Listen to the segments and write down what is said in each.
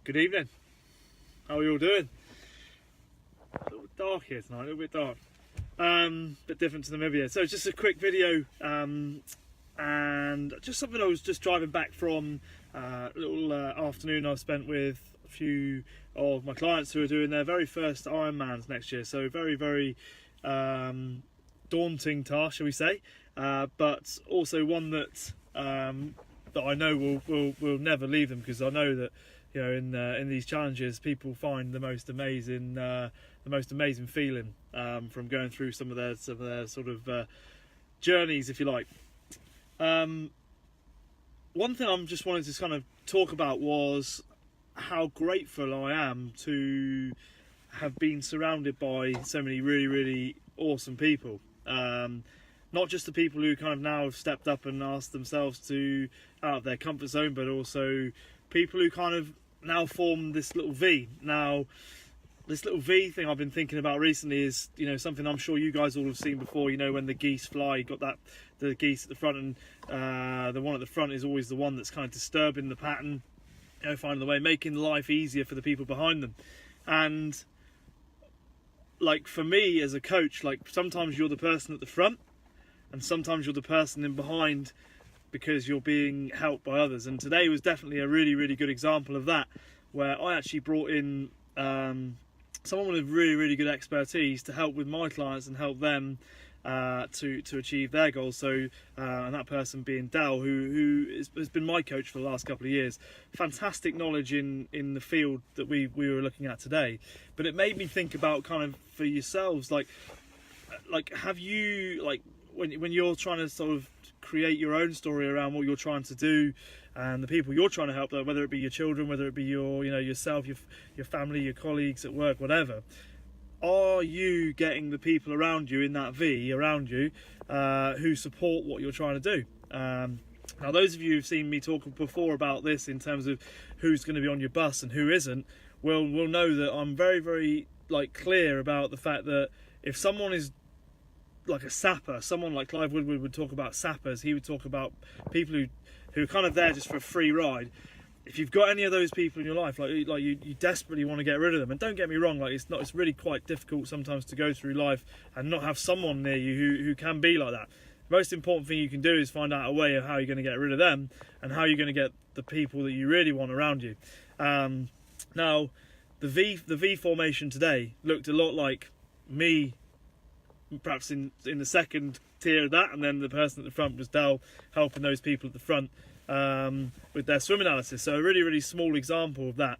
Good evening. How are you all doing? A little bit dark here tonight, a little bit dark. Bit different to Namibia. So just a quick video, and just something I was just driving back from a little afternoon I've spent with a few of my clients who are doing their very first Ironmans next year. So very daunting task, shall we say, but also one that that I know will never leave them, because I know that, you know, in these challenges, people find the most amazing feeling from going through some of their sort of journeys, if you like. One thing I'm just wanting to kind of talk about was how grateful I am to have been surrounded by so many really awesome people. Not just the people who kind of now have stepped up and asked themselves to out of their comfort zone, but also people who kind of now form this little V. Now, this little V thing I've been thinking about recently is, you know, something I'm sure you guys all have seen before. You know, when the geese fly, you've got the geese at the front, and the one at the front is always the one that's kind of disturbing the pattern, you know, finding the way, making life easier for the people behind them. And like, for me as a coach, like, sometimes you're the person at the front and sometimes you're the person in behind, because you're being helped by others. And today was definitely a really good example of that, where I actually brought in someone with really good expertise to help with my clients and help them to achieve their goals. So and that person being Dal, who has been my coach for the last couple of years. Fantastic knowledge in the field that we were looking at today. But it made me think about, kind of, for yourselves, like have you, like, when you're trying to sort of create your own story around what you're trying to do and the people you're trying to help, whether it be your children, whether it be your, you know, yourself, your family, your colleagues at work, whatever, are you getting the people around you in that V around you who support what you're trying to do? Now, those of you who've seen me talk before about this in terms of who's going to be on your bus and who isn't, will know that I'm very like clear about the fact that if someone is like a sapper, someone like Clive Woodward would talk about sappers. He would talk about people who are kind of there just for a free ride. If you've got any of those people in your life, like you desperately want to get rid of them. And don't get me wrong, like, it's really quite difficult sometimes to go through life and not have someone near you who can be like that. The most important thing you can do is find out a way of how you're going to get rid of them and how you're going to get the people that you really want around you. Now, the V formation today looked a lot like me, perhaps in the second tier of that, and then the person at the front was Dal, helping those people at the front with their swim analysis. So a really small example of that.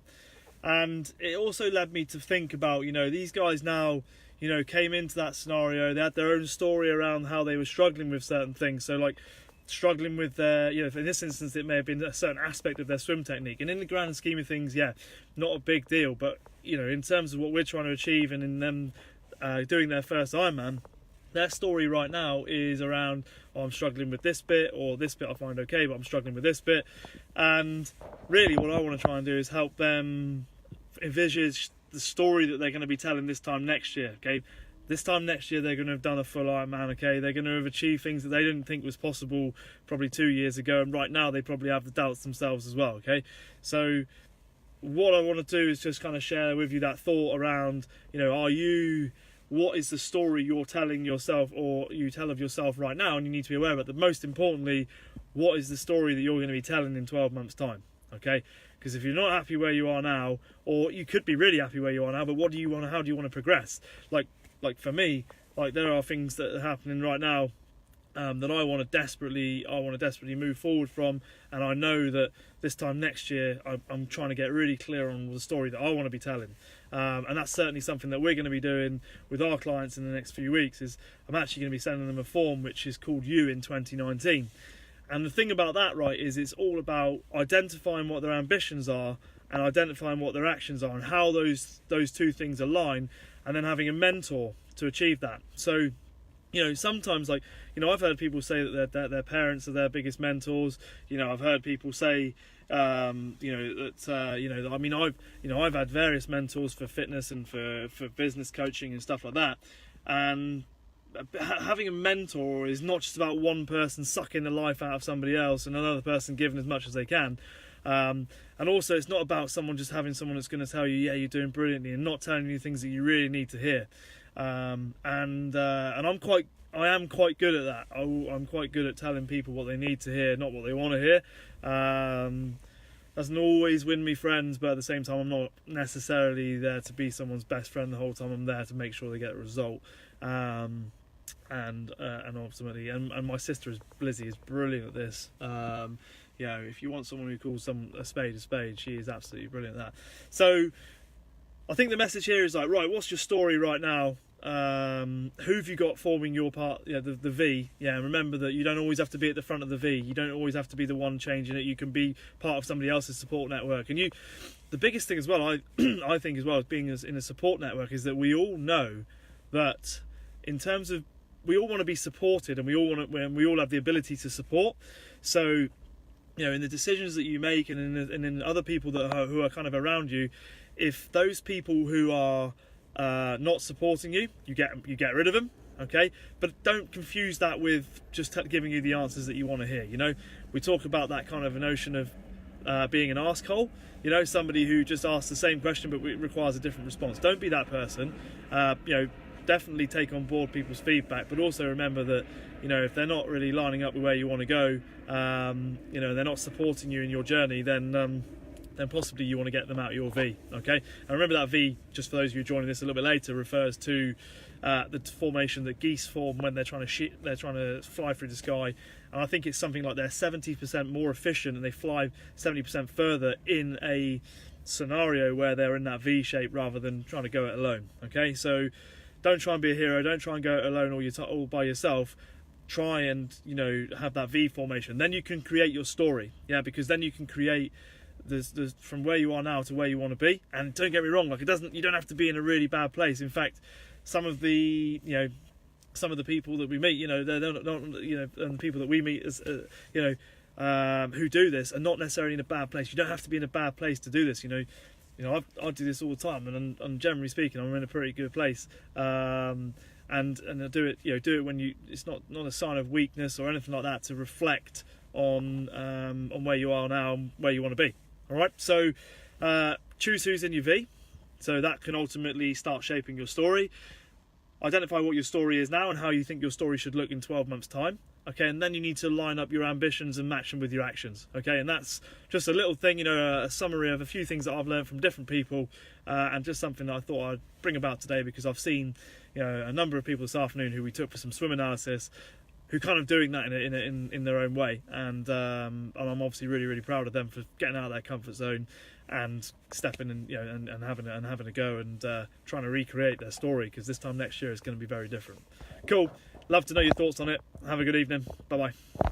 And it also led me to think about, you know, these guys now, you know, came into that scenario, they had their own story around how they were struggling with certain things. So, like, struggling with their, you know, in this instance it may have been a certain aspect of their swim technique, and in the grand scheme of things, yeah, not a big deal. But, you know, in terms of what we're trying to achieve, and in them doing their first Ironman, their story right now is around, oh, I'm struggling with this bit, or this bit I find okay, but I'm struggling with this bit. And really what I want to try and do is help them envisage the story that they're going to be telling this time next year. Okay, this time next year they're going to have done a full Ironman. Okay, they're going to have achieved things that they didn't think was possible probably 2 years ago, and right now they probably have the doubts themselves as well. Okay, so what I want to do is just kind of share with you that thought around, you know, what is the story you're telling yourself, or you tell of yourself right now, and you need to be aware of it. But most importantly, what is the story that you're going to be telling in 12 months' time? Okay, because if you're not happy where you are now, or you could be really happy where you are now, but what do you want? How do you want to progress? Like for me, like, there are things that are happening right now that I want to desperately move forward from, and I know that this time next year I'm trying to get really clear on the story that I want to be telling, and that's certainly something that we're going to be doing with our clients in the next few weeks. Is I'm actually going to be sending them a form which is called You in 2019, and the thing about that, right, is it's all about identifying what their ambitions are and identifying what their actions are, and how those two things align, and then having a mentor to achieve that. So, you know, sometimes, like, you know, I've heard people say that their parents are their biggest mentors. You know, I've heard people say, you know, that, you know, I mean, I've had various mentors for fitness and for business coaching and stuff like that. And having a mentor is not just about one person sucking the life out of somebody else and another person giving as much as they can. And also, it's not about someone just having someone that's going to tell you, yeah, you're doing brilliantly, and not telling you things that you really need to hear. And I am quite good at that. I'm quite good at telling people what they need to hear, not what they want to hear. Doesn't always win me friends, but at the same time, I'm not necessarily there to be someone's best friend the whole time. I'm there to make sure they get a result. And ultimately, and my sister Blizzy is brilliant at this. You know, if you want someone who calls a spade, she is absolutely brilliant at that. So I think the message here is like, right, what's your story right now? Who have you got forming your part? Yeah, the V. Yeah, remember that you don't always have to be at the front of the V. You don't always have to be the one changing it. You can be part of somebody else's support network. And the biggest thing as well, I think as well, as being in a support network, is that we all know that in terms of, we all want to be supported, and we all have the ability to support. So, you know, in the decisions that you make, and in other people who are kind of around you, if those people who are not supporting you, you get rid of them, okay? But don't confuse that with just giving you the answers that you want to hear. You know, we talk about that kind of a notion of being an arsehole. You know, somebody who just asks the same question but requires a different response. Don't be that person. You know, definitely take on board people's feedback, but also remember that, you know, if they're not really lining up with where you want to go, you know, they're not supporting you in your journey, then possibly you want to get them out of your V, okay? And remember that V, just for those of you joining this a little bit later, refers to the formation that geese form when they're trying to fly through the sky. And I think it's something like they're 70% more efficient, and they fly 70% further in a scenario where they're in that V shape rather than trying to go it alone, okay? So don't try and be a hero. Don't try and go it alone all by yourself. Try and, you know, have that V formation. Then you can create your story, yeah, because then you can create there's from where you are now to where you want to be. And don't get me wrong, like, you don't have to be in a really bad place. In fact, some of the people that we meet, you know, they're not, you know, and the people that we meet as you know, who do this are not necessarily in a bad place. You don't have to be in a bad place to do this. You know, I do this all the time, and generally speaking, I'm in a pretty good place. And I do it when it's not a sign of weakness or anything like that, to reflect on where you are now and where you want to be. All right, so choose who's in your V, so that can ultimately start shaping your story. Identify what your story is now and how you think your story should look in 12 months' time. Okay, and then you need to line up your ambitions and match them with your actions. Okay, and that's just a little thing, you know, a summary of a few things that I've learned from different people, and just something that I thought I'd bring about today, because I've seen, you know, a number of people this afternoon who we took for some swim analysis, who kind of doing that in their own way, and I'm obviously really, really proud of them for getting out of their comfort zone and stepping in, you know, and having a go and trying to recreate their story, because this time next year is going to be very different. Cool. Love to know your thoughts on it. Have a good evening. Bye bye.